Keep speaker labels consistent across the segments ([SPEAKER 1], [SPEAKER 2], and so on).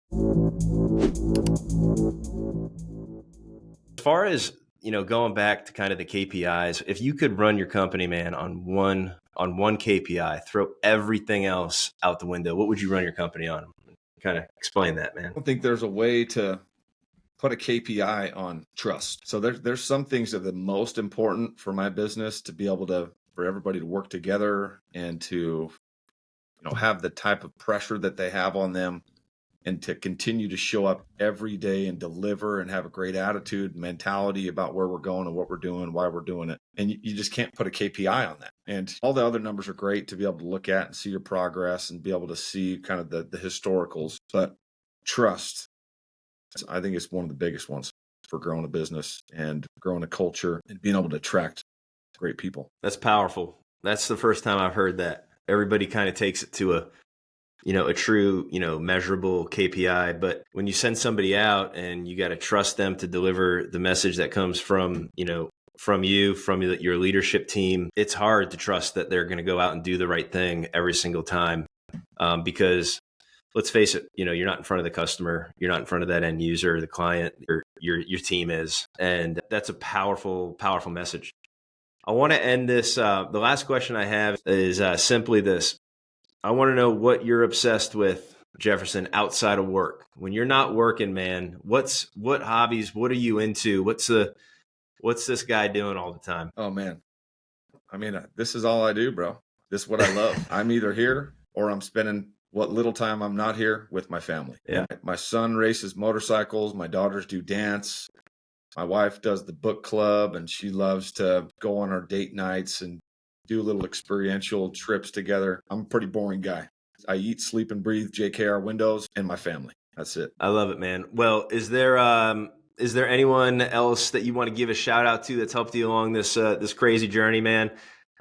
[SPEAKER 1] As far as, going back to kind of the KPIs, if you could run your company, man, on one KPI, throw everything else out the window, what would you run your company on? Kind of explain that, man.
[SPEAKER 2] I don't think there's a way to put a KPI on trust. So there's some things that are the most important for my business to be able to, for everybody to work together and to, have the type of pressure that they have on them and to continue to show up every day and deliver and have a great attitude, mentality about where we're going and what we're doing, why we're doing it. And you just can't put a KPI on that. And all the other numbers are great to be able to look at and see your progress and be able to see kind of the historicals. But trust, I think it's one of the biggest ones for growing a business and growing a culture and being able to attract great people.
[SPEAKER 1] That's powerful. That's the first time I've heard that. Everybody kind of takes it to a true, measurable KPI. But when you send somebody out and you got to trust them to deliver the message that comes from your leadership team, it's hard to trust that they're going to go out and do the right thing every single time. Because let's face it, you're not in front of the customer. You're not in front of that end user, the client, your team is. And that's a powerful, powerful message. I want to end this. The last question I have is simply this. I want to know what you're obsessed with, Jefferson, outside of work. When you're not working, man, what hobbies, what are you into? What's this guy doing all the time?
[SPEAKER 2] Oh, man. I mean, this is all I do, bro. This is what I love. I'm either here or I'm spending what little time I'm not here with my family.
[SPEAKER 1] Yeah.
[SPEAKER 2] My son races motorcycles. My daughters do dance. My wife does the book club, and she loves to go on our date nights and do little experiential trips together. I'm a pretty boring guy. I eat, sleep, and breathe JKR Windows and my family. That's it.
[SPEAKER 1] I love it, man. Well, is there anyone else that you want to give a shout out to that's helped you along this crazy journey, man?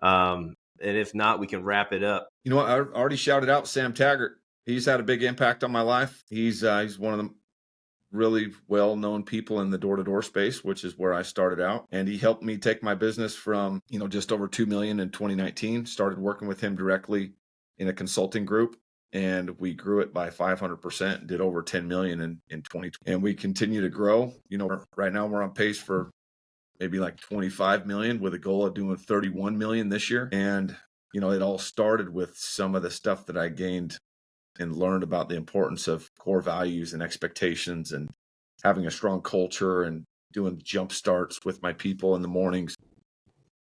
[SPEAKER 1] And if not, we can wrap it up.
[SPEAKER 2] You know what? I already shouted out Sam Taggart. He's had a big impact on my life. He's one of the really well-known people in the door-to-door space, which is where I started out. And he helped me take my business from, just over 2 million in 2019, started working with him directly in a consulting group. And we grew it by 500%, did over 10 million in 2020. And we continue to grow. Right now we're on pace for maybe like 25 million with a goal of doing 31 million this year. And, it all started with some of the stuff that I gained and learned about the importance of core values and expectations and having a strong culture and doing jump starts with my people in the mornings.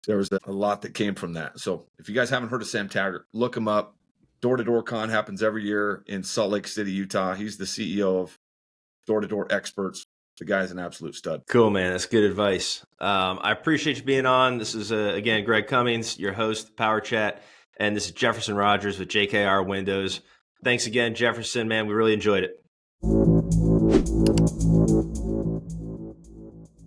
[SPEAKER 2] There was a lot that came from that. So if you guys haven't heard of Sam Taggart, look him up. Door to Door Con happens every year in Salt Lake City, Utah. He's the CEO of Door to Door Experts. The guy's an absolute stud.
[SPEAKER 1] Cool, man. That's good advice. I appreciate you being on. This is, again, Greg Cummings, your host, PowerChat. And this is Jefferson Rogers with JKR Windows. Thanks again, Jefferson, man. We really enjoyed it.